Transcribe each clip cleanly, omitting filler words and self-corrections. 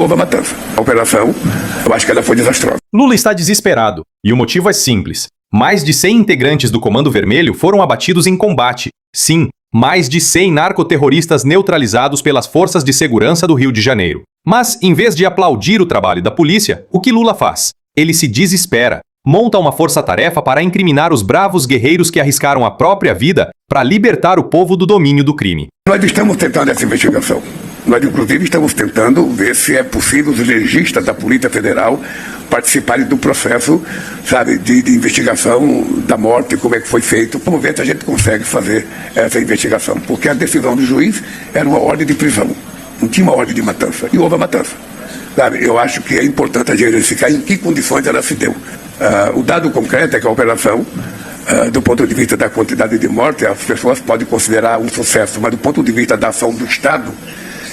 houve a matança. A operação, eu acho que ela foi desastrosa. Lula está desesperado, e o motivo é simples. Mais de 100 integrantes do Comando Vermelho foram abatidos em combate. Sim, mais de 100 narcoterroristas neutralizados pelas forças de segurança do Rio de Janeiro. Mas, em vez de aplaudir o trabalho da polícia, o que Lula faz? Ele se desespera. Monta uma força-tarefa para incriminar os bravos guerreiros que arriscaram a própria vida para libertar o povo do domínio do crime. Nós estamos tentando essa investigação. Nós, inclusive, estamos tentando ver se é possível os legistas da Polícia Federal participarem do processo, sabe, de investigação da morte, como é que foi feito. Vamos ver se a gente consegue fazer essa investigação. Porque a decisão do juiz era uma ordem de prisão. Não tinha uma ordem de matança. E houve a matança. Sabe, eu acho que é importante a gente verificar em que condições ela se deu. O dado concreto é que a operação, do ponto de vista da quantidade de mortes, as pessoas podem considerar um sucesso, mas do ponto de vista da ação do Estado,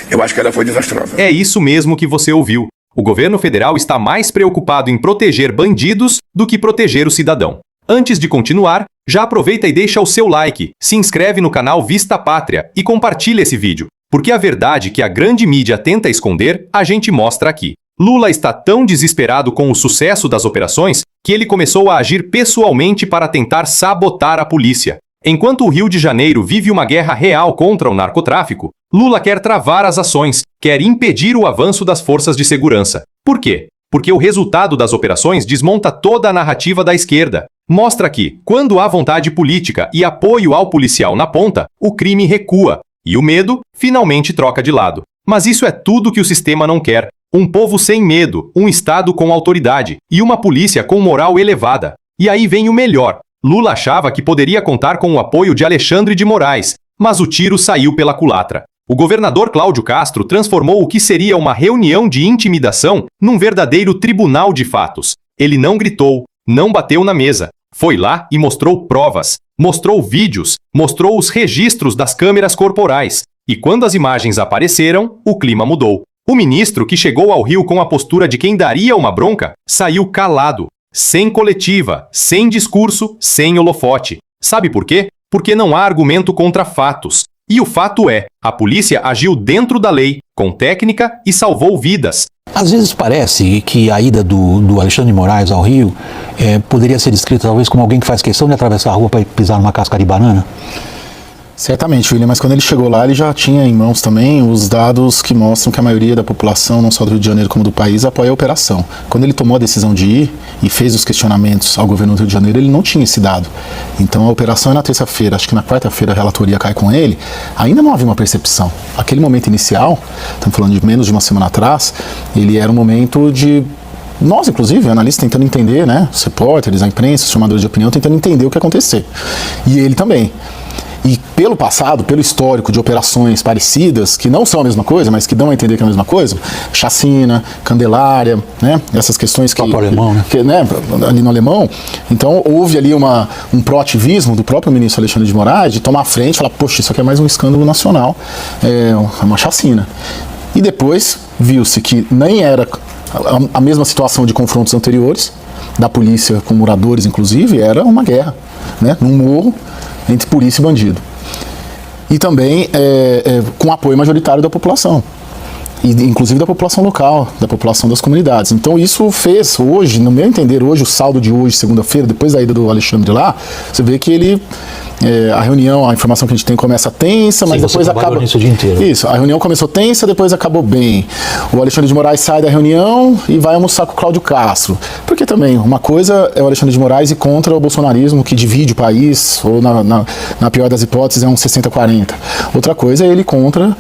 eu acho que ela foi desastrosa. É isso mesmo que você ouviu. O governo federal está mais preocupado em proteger bandidos do que proteger o cidadão. Antes de continuar, já aproveita e deixa o seu like, se inscreve no canal Vista Pátria e compartilha esse vídeo. Porque a verdade que a grande mídia tenta esconder, a gente mostra aqui. Lula está tão desesperado com o sucesso das operações que ele começou a agir pessoalmente para tentar sabotar a polícia. Enquanto o Rio de Janeiro vive uma guerra real contra o narcotráfico, Lula quer travar as ações, quer impedir o avanço das forças de segurança. Por quê? Porque o resultado das operações desmonta toda a narrativa da esquerda. Mostra que, quando há vontade política e apoio ao policial na ponta, o crime recua. E o medo, finalmente troca de lado. Mas isso é tudo que o sistema não quer. Um povo sem medo, um Estado com autoridade e uma polícia com moral elevada. E aí vem o melhor. Lula achava que poderia contar com o apoio de Alexandre de Moraes, mas o tiro saiu pela culatra. O governador Cláudio Castro transformou o que seria uma reunião de intimidação num verdadeiro tribunal de fatos. Ele não gritou, não bateu na mesa. Foi lá e mostrou provas, mostrou vídeos, mostrou os registros das câmeras corporais. E quando as imagens apareceram, o clima mudou. O ministro, que chegou ao Rio com a postura de quem daria uma bronca, saiu calado, sem coletiva, sem discurso, sem holofote. Sabe por quê? Porque não há argumento contra fatos. E o fato é, a polícia agiu dentro da lei, com técnica e salvou vidas. Às vezes parece que a ida do Alexandre de Moraes ao Rio poderia ser descrita talvez como alguém que faz questão de atravessar a rua para pisar numa casca de banana. Certamente, William, mas quando ele chegou lá, ele já tinha em mãos também os dados que mostram que a maioria da população, não só do Rio de Janeiro como do país, apoia a operação. Quando ele tomou a decisão de ir e fez os questionamentos ao governo do Rio de Janeiro, ele não tinha esse dado. Então a operação é na terça-feira, acho que na quarta-feira a relatoria cai com ele, ainda não havia uma percepção. Aquele momento inicial, estamos falando de menos de uma semana atrás, ele era um momento de... Nós, inclusive, analistas tentando entender, né, os repórteres, a imprensa, os formadores de opinião, tentando entender o que ia acontecer. E ele também. E pelo passado, pelo histórico de operações parecidas, que não são a mesma coisa, mas que dão a entender que é a mesma coisa, chacina, Candelária, né, essas questões que... Alemão, né? Ali no Alemão. Então houve ali um proativismo do próprio ministro Alexandre de Moraes de tomar a frente e falar, poxa, isso aqui é mais um escândalo nacional, é uma chacina. E depois viu-se que nem era a mesma situação de confrontos anteriores, da polícia com moradores inclusive, era uma guerra, né, num morro, entre polícia e bandido. E também com apoio majoritário da população. E, inclusive da população local, da população das comunidades. Então isso fez hoje, no meu entender, hoje, o saldo de hoje, segunda-feira, depois da ida do Alexandre lá, você vê que ele, a reunião, a informação que a gente tem começa tensa, mas sim, depois acaba... Nisso o dia inteiro. Isso, a reunião começou tensa, depois acabou bem. O Alexandre de Moraes sai da reunião e vai almoçar com o Cláudio Castro. Porque também, uma coisa é o Alexandre de Moraes e contra o bolsonarismo que divide o país, ou na pior das hipóteses é um 60-40. Outra coisa é ele contra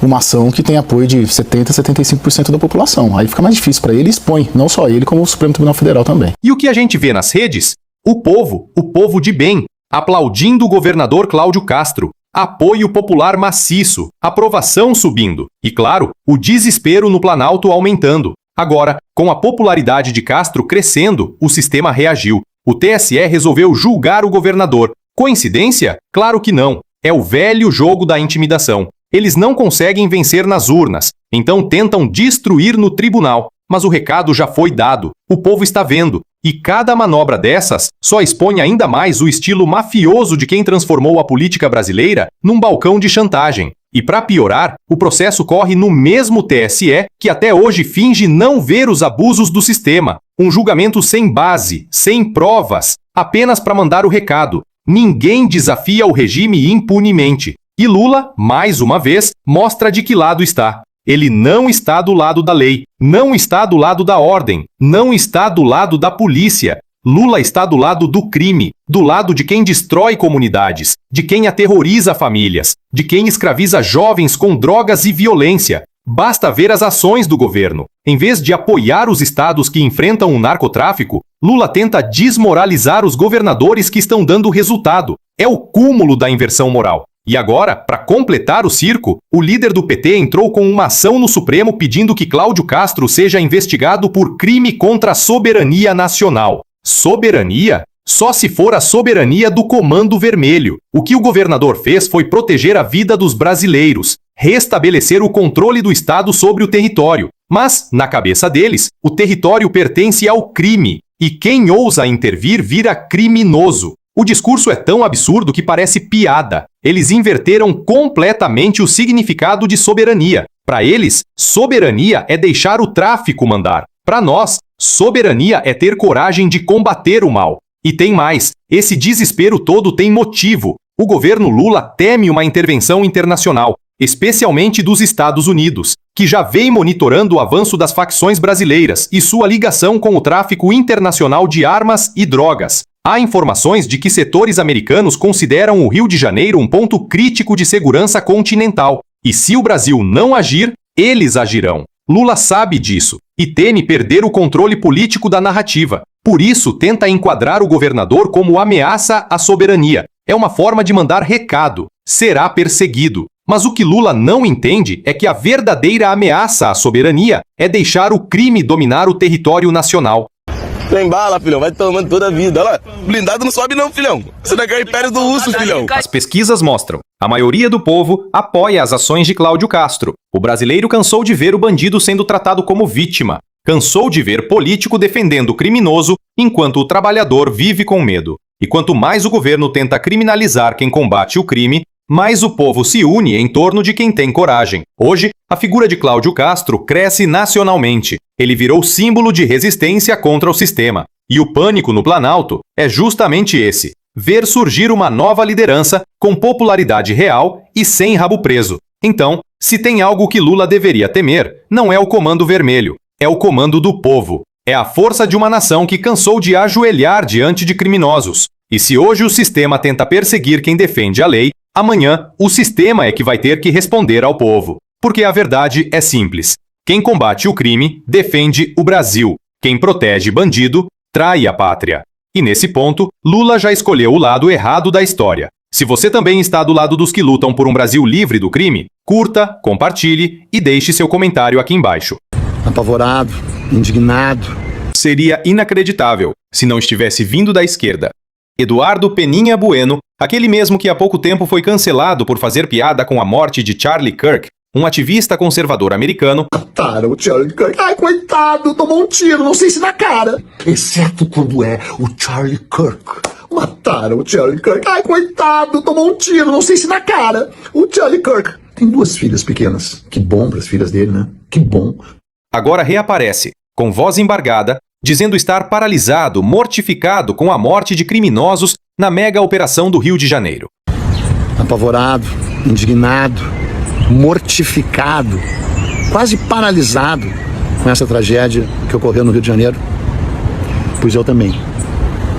uma ação que tem apoio de 70%, 75% da população. Aí fica mais difícil para ele e expõe, não só ele, como o Supremo Tribunal Federal também. E o que a gente vê nas redes? O povo de bem, aplaudindo o governador Cláudio Castro. Apoio popular maciço, aprovação subindo. E claro, o desespero no Planalto aumentando. Agora, com a popularidade de Castro crescendo, o sistema reagiu. O TSE resolveu julgar o governador. Coincidência? Claro que não. É o velho jogo da intimidação. Eles não conseguem vencer nas urnas, então tentam destruir no tribunal. Mas o recado já foi dado, o povo está vendo, e cada manobra dessas só expõe ainda mais o estilo mafioso de quem transformou a política brasileira num balcão de chantagem. E para piorar, o processo corre no mesmo TSE, que até hoje finge não ver os abusos do sistema. Um julgamento sem base, sem provas, apenas para mandar o recado. Ninguém desafia o regime impunemente. E Lula, mais uma vez, mostra de que lado está. Ele não está do lado da lei, não está do lado da ordem, não está do lado da polícia. Lula está do lado do crime, do lado de quem destrói comunidades, de quem aterroriza famílias, de quem escraviza jovens com drogas e violência. Basta ver as ações do governo. Em vez de apoiar os estados que enfrentam o narcotráfico, Lula tenta desmoralizar os governadores que estão dando resultado. É o cúmulo da inversão moral. E agora, para completar o circo, o líder do PT entrou com uma ação no Supremo pedindo que Cláudio Castro seja investigado por crime contra a soberania nacional. Soberania? Só se for a soberania do Comando Vermelho. O que o governador fez foi proteger a vida dos brasileiros, restabelecer o controle do Estado sobre o território. Mas, na cabeça deles, o território pertence ao crime, e quem ousa intervir vira criminoso. O discurso é tão absurdo que parece piada. Eles inverteram completamente o significado de soberania. Para eles, soberania é deixar o tráfico mandar. Para nós, soberania é ter coragem de combater o mal. E tem mais, esse desespero todo tem motivo. O governo Lula teme uma intervenção internacional, especialmente dos Estados Unidos, que já vem monitorando o avanço das facções brasileiras e sua ligação com o tráfico internacional de armas e drogas. Há informações de que setores americanos consideram o Rio de Janeiro um ponto crítico de segurança continental. E se o Brasil não agir, eles agirão. Lula sabe disso e teme perder o controle político da narrativa. Por isso, tenta enquadrar o governador como ameaça à soberania. É uma forma de mandar recado. Será perseguido. Mas o que Lula não entende é que a verdadeira ameaça à soberania é deixar o crime dominar o território nacional. Tem bala, filhão, vai tomando toda a vida. Olha lá, blindado não sobe não, filhão. Você não é império do urso, filhão. As pesquisas mostram. A maioria do povo apoia as ações de Cláudio Castro. O brasileiro cansou de ver o bandido sendo tratado como vítima. Cansou de ver político defendendo o criminoso enquanto o trabalhador vive com medo. E quanto mais o governo tenta criminalizar quem combate o crime, mais o povo se une em torno de quem tem coragem. Hoje, a figura de Cláudio Castro cresce nacionalmente. Ele virou símbolo de resistência contra o sistema. E o pânico no Planalto é justamente esse: ver surgir uma nova liderança com popularidade real e sem rabo preso. Então, se tem algo que Lula deveria temer, não é o Comando Vermelho, é o comando do povo. É a força de uma nação que cansou de ajoelhar diante de criminosos. E se hoje o sistema tenta perseguir quem defende a lei, amanhã o sistema é que vai ter que responder ao povo. Porque a verdade é simples. Quem combate o crime, defende o Brasil. Quem protege bandido, trai a pátria. E nesse ponto, Lula já escolheu o lado errado da história. Se você também está do lado dos que lutam por um Brasil livre do crime, curta, compartilhe e deixe seu comentário aqui embaixo. Apavorado, indignado. Seria inacreditável se não estivesse vindo da esquerda. Eduardo Peninha Bueno, aquele mesmo que há pouco tempo foi cancelado por fazer piada com a morte de Charlie Kirk, um ativista conservador americano. Mataram o Charlie Kirk. Ai, coitado, tomou um tiro, não sei se na cara. Exceto quando é o Charlie Kirk. Mataram o Charlie Kirk. Ai, coitado, tomou um tiro, não sei se na cara. O Charlie Kirk tem 2 filhas pequenas. Que bom para as filhas dele, né? Que bom. Agora reaparece, com voz embargada, dizendo estar paralisado, mortificado com a morte de criminosos na mega operação do Rio de Janeiro. Apavorado, indignado, mortificado, quase paralisado com essa tragédia que ocorreu no Rio de Janeiro. Pois eu também.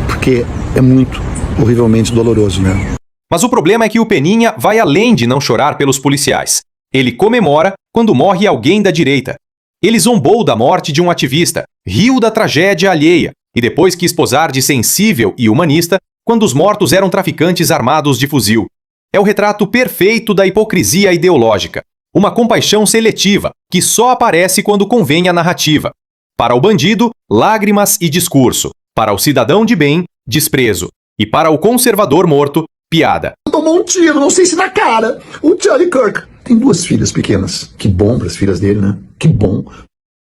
Porque é muito, horrivelmente doloroso, né? Mas o problema é que o Peninha vai além de não chorar pelos policiais. Ele comemora quando morre alguém da direita. Ele zombou da morte de um ativista, riu da tragédia alheia e depois quis posar de sensível e humanista quando os mortos eram traficantes armados de fuzil. É o retrato perfeito da hipocrisia ideológica. Uma compaixão seletiva que só aparece quando convém a narrativa. Para o bandido, lágrimas e discurso. Para o cidadão de bem, desprezo. E para o conservador morto, piada. Tomou um tiro, não sei se na cara. O Charlie Kirk tem 2 filhas pequenas. Que bom para as filhas dele, né? Que bom.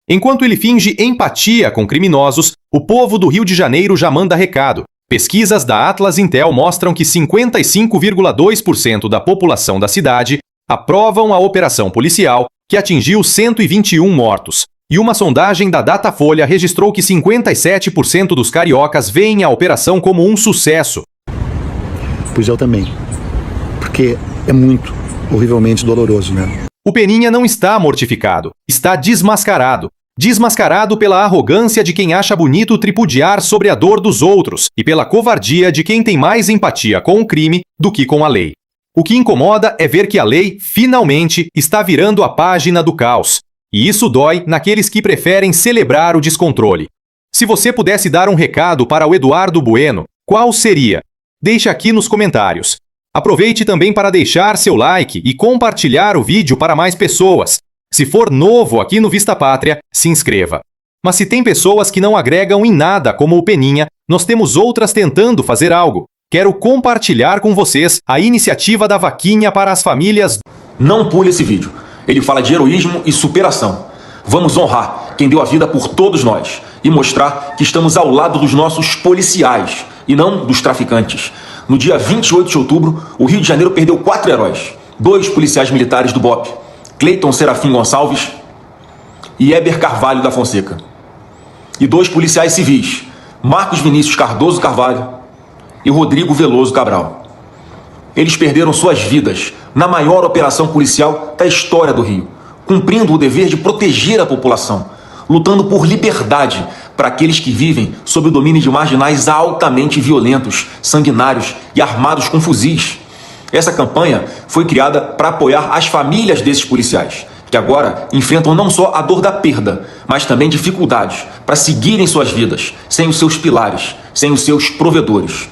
Enquanto ele finge empatia com criminosos, o povo do Rio de Janeiro já manda recado. Pesquisas da Atlas Intel mostram que 55,2% da população da cidade aprovam a operação policial que atingiu 121 mortos. E uma sondagem da Datafolha registrou que 57% dos cariocas veem a operação como um sucesso. Pois eu também. Porque é muito, horrivelmente doloroso, né? O Peninha não está mortificado, está desmascarado. Desmascarado pela arrogância de quem acha bonito tripudiar sobre a dor dos outros e pela covardia de quem tem mais empatia com o crime do que com a lei. O que incomoda é ver que a lei, finalmente, está virando a página do caos. E isso dói naqueles que preferem celebrar o descontrole. Se você pudesse dar um recado para o Eduardo Bueno, qual seria? Deixe aqui nos comentários. Aproveite também para deixar seu like e compartilhar o vídeo para mais pessoas. Se for novo aqui no Vista Pátria, se inscreva. Mas se tem pessoas que não agregam em nada como o Peninha, nós temos outras tentando fazer algo. Quero compartilhar com vocês a iniciativa da Vaquinha para as famílias. Não pule esse vídeo. Ele fala de heroísmo e superação. Vamos honrar quem deu a vida por todos nós e mostrar que estamos ao lado dos nossos policiais e não dos traficantes. No dia 28 de outubro, o Rio de Janeiro perdeu 4 heróis. 2 policiais militares do BOPE, Cleiton Serafim Gonçalves e Heber Carvalho da Fonseca. E 2 policiais civis, Marcos Vinícius Cardoso Carvalho e Rodrigo Veloso Cabral. Eles perderam suas vidas na maior operação policial da história do Rio, cumprindo o dever de proteger a população, lutando por liberdade para aqueles que vivem sob o domínio de marginais altamente violentos, sanguinários e armados com fuzis. Essa campanha foi criada para apoiar as famílias desses policiais, que agora enfrentam não só a dor da perda, mas também dificuldades para seguirem suas vidas, sem os seus pilares, sem os seus provedores.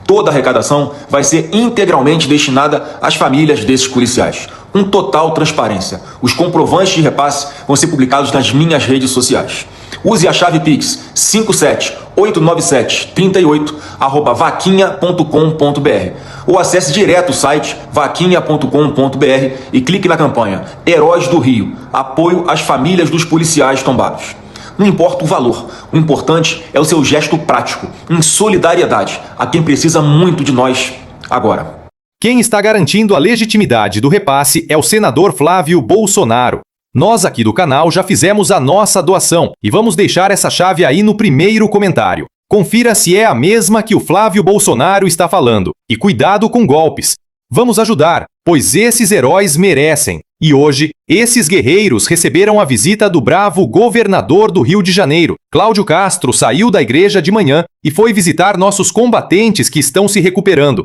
Toda a arrecadação vai ser integralmente destinada às famílias desses policiais, com total transparência. Os comprovantes de repasse vão ser publicados nas minhas redes sociais. Use a chave Pix 5788938@vaquinha.com.br ou acesse direto o site vaquinha.com.br e clique na campanha Heróis do Rio, apoio às famílias dos policiais tombados. Não importa o valor, o importante é o seu gesto prático, em solidariedade a quem precisa muito de nós agora. Quem está garantindo a legitimidade do repasse é o senador Flávio Bolsonaro. Nós aqui do canal já fizemos a nossa doação e vamos deixar essa chave aí no primeiro comentário. Confira se é a mesma que o Flávio Bolsonaro está falando. E cuidado com golpes. Vamos ajudar, pois esses heróis merecem. E hoje, esses guerreiros receberam a visita do bravo governador do Rio de Janeiro. Cláudio Castro saiu da igreja de manhã e foi visitar nossos combatentes que estão se recuperando.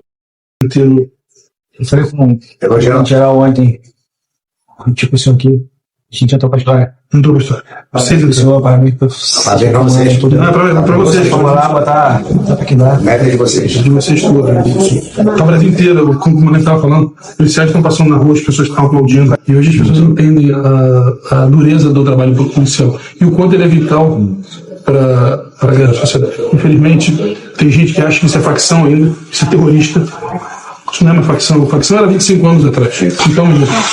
Eu falei com o geral ontem, tipo isso aqui, a gente entrou pra história. Entrou pra história. Vocês do senhor, para mim, pra vocês. Não, é pra vocês. Vamos lá, botar aqui lá. Meta de vocês. De vocês tudo. O Brasil inteiro, como o Moleque estava falando, policiais estão passando na rua, as pessoas estão aplaudindo. E hoje as pessoas entendem a dureza do trabalho policial e o quanto ele é vital para a sociedade. Infelizmente, tem gente que acha que isso é facção ainda, isso é terrorista. Isso não é uma facção. A facção era 25 anos atrás. Então,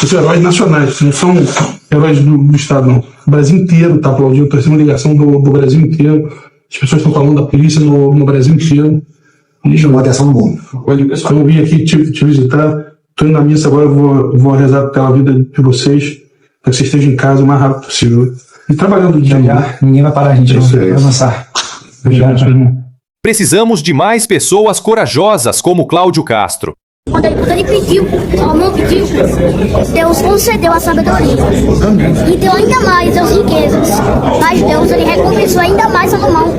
os heróis nacionais, não são heróis do Estado, não. O Brasil inteiro está aplaudindo, está sendo uma ligação do Brasil inteiro. As pessoas estão falando da polícia no Brasil inteiro. E chamou a atenção do mundo. Eu vim aqui te visitar. Estou indo na missa agora, vou rezar pela vida de vocês, para que vocês estejam em casa o mais rápido possível. E trabalhando de dia. Ninguém vai parar a gente, vai avançar. Obrigado, irmão. Precisamos de mais pessoas corajosas como Cláudio Castro. Quando ele pediu, Salomão pediu, Deus concedeu a sabedoria e deu ainda mais as riquezas. Mas Deus, ele recompensou ainda mais Salomão,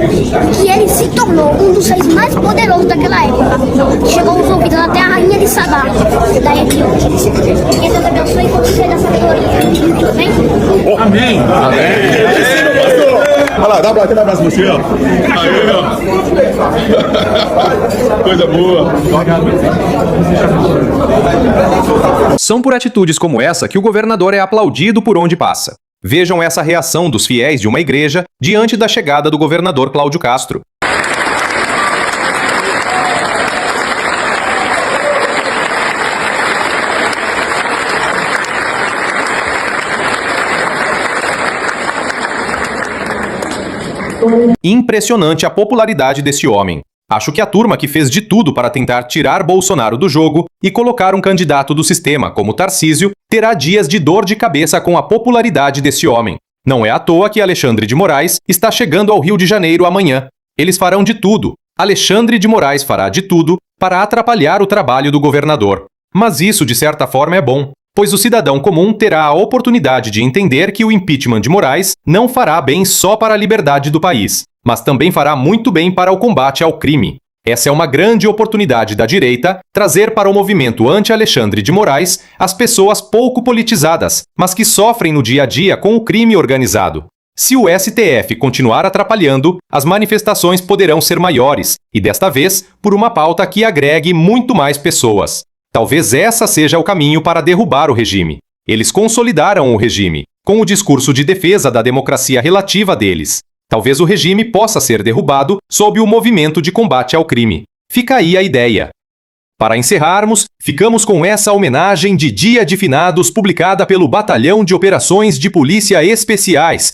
que ele se tornou um dos reis mais poderosos daquela época. Chegou os ouvidos até a rainha de Sabá, da Etiópia. Que Deus abençoe e conceda a sabedoria. Amém? Amém. Amém. Olha lá, dá um abraço no céu. Aí, ó. Coisa boa. São por atitudes como essa que o governador é aplaudido por onde passa. Vejam essa reação dos fiéis de uma igreja diante da chegada do governador Cláudio Castro. Impressionante a popularidade desse homem. Acho que a turma que fez de tudo para tentar tirar Bolsonaro do jogo e colocar um candidato do sistema como Tarcísio terá dias de dor de cabeça com a popularidade desse homem. Não é à toa que Alexandre de Moraes está chegando ao Rio de Janeiro amanhã. Eles farão de tudo. Alexandre de Moraes fará de tudo para atrapalhar o trabalho do governador. Mas isso, de certa forma, é bom, pois o cidadão comum terá a oportunidade de entender que o impeachment de Moraes não fará bem só para a liberdade do país, mas também fará muito bem para o combate ao crime. Essa é uma grande oportunidade da direita trazer para o movimento anti-Alexandre de Moraes as pessoas pouco politizadas, mas que sofrem no dia a dia com o crime organizado. Se o STF continuar atrapalhando, as manifestações poderão ser maiores, e desta vez por uma pauta que agregue muito mais pessoas. Talvez essa seja o caminho para derrubar o regime. Eles consolidaram o regime, com o discurso de defesa da democracia relativa deles. Talvez o regime possa ser derrubado sob o movimento de combate ao crime. Fica aí a ideia. Para encerrarmos, ficamos com essa homenagem de Dia de Finados publicada pelo Batalhão de Operações de Polícia Especiais,